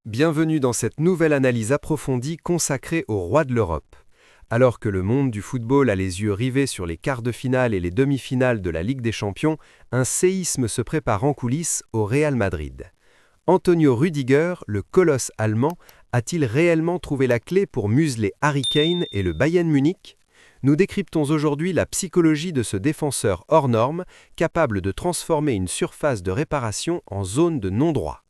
Bienvenue dans cette nouvelle analyse approfondie consacrée au roi de l'Europe. Alors que le monde du football a les yeux rivés sur les quarts de finale et les demi-finales de la Ligue des Champions, un séisme se prépare en coulisses au Real Madrid. Antonio Rüdiger, le colosse allemand, a-t-il réellement trouvé la clé pour museler Harry Kane et le Bayern Munich ? Nous décryptons aujourd'hui la psychologie de ce défenseur hors norme, capable de transformer une surface de réparation en zone de non-droit.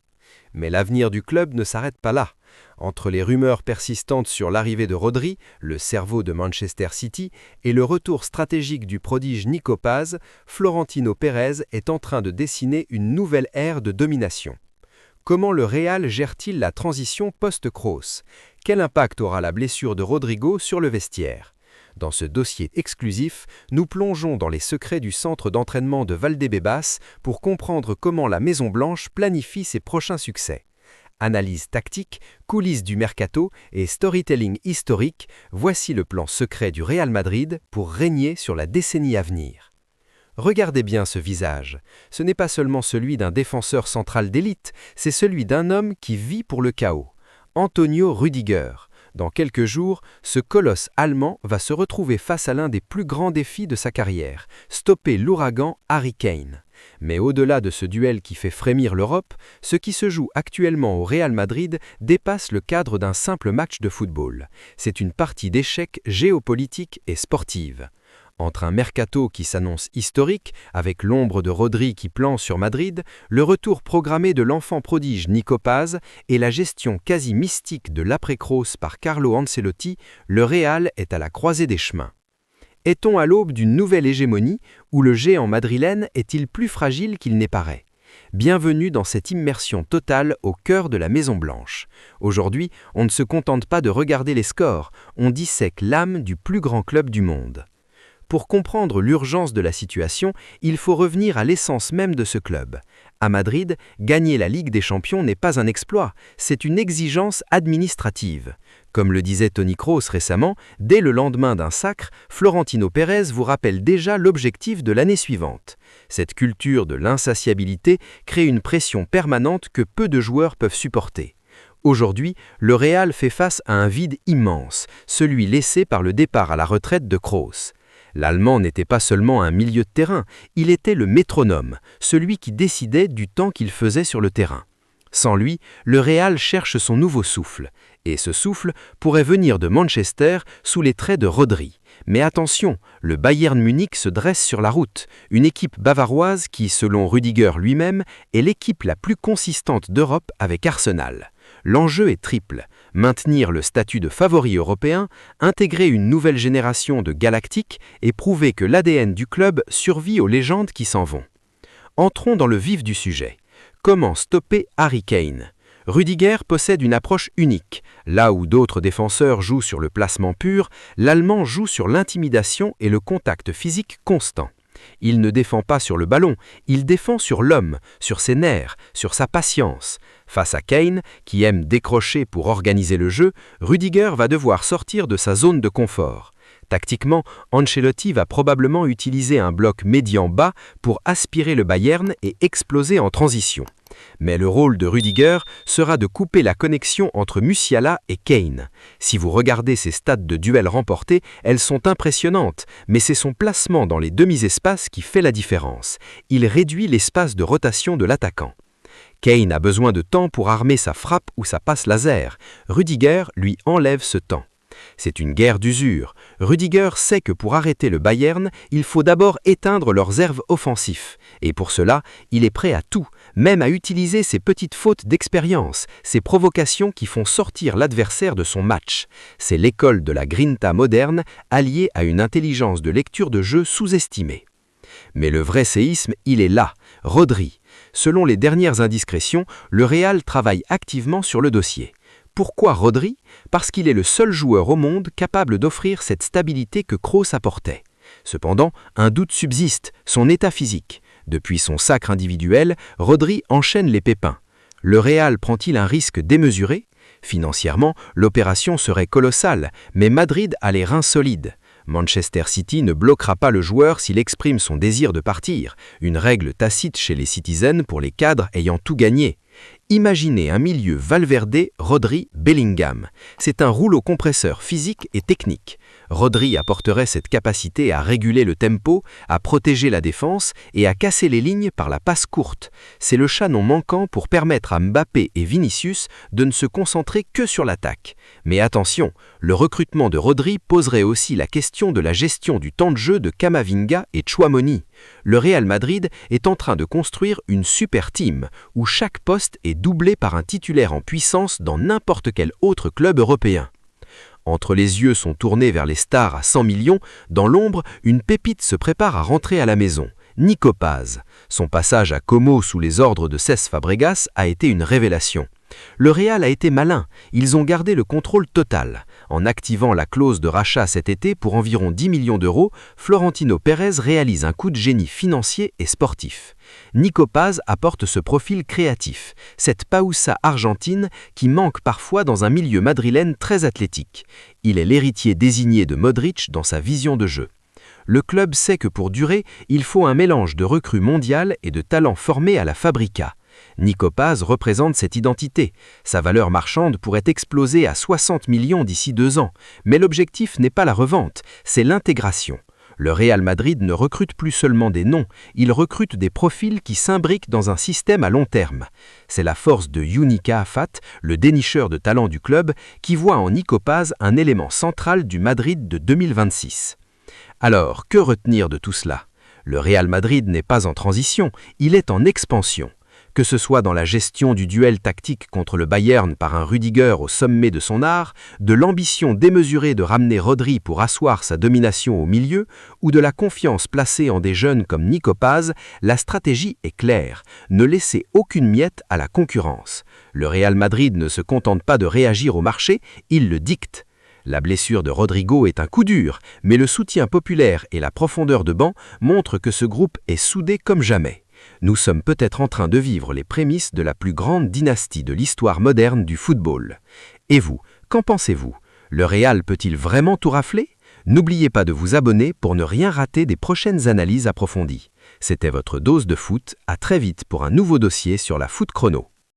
Mais l'avenir du club ne s'arrête pas là. Entre les rumeurs persistantes sur l'arrivée de Rodri, le cerveau de Manchester City, et le retour stratégique du prodige Nico Paz, Florentino Pérez est en train de dessiner une nouvelle ère de domination. Comment le Real gère-t-il la transition post-Kroos ? Quel impact aura la blessure de Rodrigo sur le vestiaire ? Dans ce dossier exclusif, nous plongeons dans les secrets du centre d'entraînement de Valdebebas pour comprendre comment la Maison-Blanche planifie ses prochains succès. Analyse tactique, coulisses du mercato et storytelling historique, voici le plan secret du Real Madrid pour régner sur la décennie à venir. Regardez bien ce visage. Ce n'est pas seulement celui d'un défenseur central d'élite, c'est celui d'un homme qui vit pour le chaos. Antonio Rüdiger. Dans quelques jours, ce colosse allemand va se retrouver face à l'un des plus grands défis de sa carrière, stopper l'ouragan Harry Kane. Mais au-delà de ce duel qui fait frémir l'Europe, ce qui se joue actuellement au Real Madrid dépasse le cadre d'un simple match de football. C'est une partie d'échecs géopolitique et sportive. Entre un mercato qui s'annonce historique, avec l'ombre de Rodri qui plane sur Madrid, le retour programmé de l'enfant prodige Nico Paz et la gestion quasi mystique de l'après-Kroos par Carlo Ancelotti, le Real est à la croisée des chemins. Est-on à l'aube d'une nouvelle hégémonie où le géant madrilène est-il plus fragile qu'il n'est paraît ? Bienvenue dans cette immersion totale au cœur de la Maison-Blanche. Aujourd'hui, on ne se contente pas de regarder les scores, on dissèque l'âme du plus grand club du monde. Pour comprendre l'urgence de la situation, il faut revenir à l'essence même de ce club. À Madrid, gagner la Ligue des Champions n'est pas un exploit, c'est une exigence administrative. Comme le disait Toni Kroos récemment, dès le lendemain d'un sacre, Florentino Pérez vous rappelle déjà l'objectif de l'année suivante. Cette culture de l'insatiabilité crée une pression permanente que peu de joueurs peuvent supporter. Aujourd'hui, le Real fait face à un vide immense, celui laissé par le départ à la retraite de Kroos. L'Allemand n'était pas seulement un milieu de terrain, il était le métronome, celui qui décidait du temps qu'il faisait sur le terrain. Sans lui, le Real cherche son nouveau souffle, et ce souffle pourrait venir de Manchester sous les traits de Rodri. Mais attention, le Bayern Munich se dresse sur la route, une équipe bavaroise qui, selon Rüdiger lui-même, est l'équipe la plus consistante d'Europe avec Arsenal. L'enjeu est triple, maintenir le statut de favori européen, intégrer une nouvelle génération de galactiques et prouver que l'ADN du club survit aux légendes qui s'en vont. Entrons dans le vif du sujet. Comment stopper Harry Kane ? Rüdiger possède une approche unique. Là où d'autres défenseurs jouent sur le placement pur, l'Allemand joue sur l'intimidation et le contact physique constant. Il ne défend pas sur le ballon, il défend sur l'homme, sur ses nerfs, sur sa patience. Face à Kane, qui aime décrocher pour organiser le jeu, Rüdiger va devoir sortir de sa zone de confort. Tactiquement, Ancelotti va probablement utiliser un bloc médian-bas pour aspirer le Bayern et exploser en transition. Mais le rôle de Rüdiger sera de couper la connexion entre Musiala et Kane. Si vous regardez ses stats de duels remportés, elles sont impressionnantes, mais c'est son placement dans les demi-espaces qui fait la différence. Il réduit l'espace de rotation de l'attaquant. Kane a besoin de temps pour armer sa frappe ou sa passe laser. Rüdiger lui enlève ce temps. C'est une guerre d'usure. Rüdiger sait que pour arrêter le Bayern, il faut d'abord éteindre leurs réserves offensifs. Et pour cela, il est prêt à tout, même à utiliser ses petites fautes d'expérience, ces provocations qui font sortir l'adversaire de son match. C'est l'école de la grinta moderne, alliée à une intelligence de lecture de jeu sous-estimée. Mais le vrai séisme, il est là, Rodri. Selon les dernières indiscrétions, le Real travaille activement sur le dossier. Pourquoi Rodri ? Parce qu'il est le seul joueur au monde capable d'offrir cette stabilité que Kroos apportait. Cependant, un doute subsiste, son état physique. Depuis son sacre individuel, Rodri enchaîne les pépins. Le Real prend-il un risque démesuré ? Financièrement, l'opération serait colossale, mais Madrid a les reins solides. Manchester City ne bloquera pas le joueur s'il exprime son désir de partir, une règle tacite chez les Citizens pour les cadres ayant tout gagné. Imaginez un milieu Valverde, Rodri, Bellingham. C'est un rouleau compresseur physique et technique. Rodri apporterait cette capacité à réguler le tempo, à protéger la défense et à casser les lignes par la passe courte. C'est le chanon manquant pour permettre à Mbappé et Vinicius de ne se concentrer que sur l'attaque. Mais attention, le recrutement de Rodri poserait aussi la question de la gestion du temps de jeu de Camavinga et Tchouaméni. Le Real Madrid est en train de construire une super team où chaque poste est doublé par un titulaire en puissance dans n'importe quel autre club européen. Entre les yeux sont tournés vers les stars à 100 millions, dans l'ombre, une pépite se prépare à rentrer à la maison. Nico Paz. Son passage à Como sous les ordres de Cesc Fabregas a été une révélation. Le Real a été malin, ils ont gardé le contrôle total. En activant la clause de rachat cet été pour environ 10 millions d'euros, Florentino Pérez réalise un coup de génie financier et sportif. Nico Paz apporte ce profil créatif, cette paoussa argentine qui manque parfois dans un milieu madrilène très athlétique. Il est l'héritier désigné de Modric dans sa vision de jeu. Le club sait que pour durer, il faut un mélange de recrues mondiales et de talents formés à la Fabrica. Nico Paz représente cette identité. Sa valeur marchande pourrait exploser à 60 millions d'ici 2 ans. Mais l'objectif n'est pas la revente, c'est l'intégration. Le Real Madrid ne recrute plus seulement des noms, il recrute des profils qui s'imbriquent dans un système à long terme. C'est la force de Yunika Afat, le dénicheur de talent du club, qui voit en Nico Paz un élément central du Madrid de 2026. Alors, que retenir de tout cela ? Le Real Madrid n'est pas en transition, il est en expansion. Que ce soit dans la gestion du duel tactique contre le Bayern par un Rudiger au sommet de son art, de l'ambition démesurée de ramener Rodri pour asseoir sa domination au milieu, ou de la confiance placée en des jeunes comme Nico Paz, la stratégie est claire, ne laissez aucune miette à la concurrence. Le Real Madrid ne se contente pas de réagir au marché, il le dicte. La blessure de Rodrigo est un coup dur, mais le soutien populaire et la profondeur de banc montrent que ce groupe est soudé comme jamais. Nous sommes peut-être en train de vivre les prémices de la plus grande dynastie de l'histoire moderne du football. Et vous, qu'en pensez-vous ? Le Real peut-il vraiment tout rafler ? N'oubliez pas de vous abonner pour ne rien rater des prochaines analyses approfondies. C'était votre dose de foot, à très vite pour un nouveau dossier sur la Foot Chrono.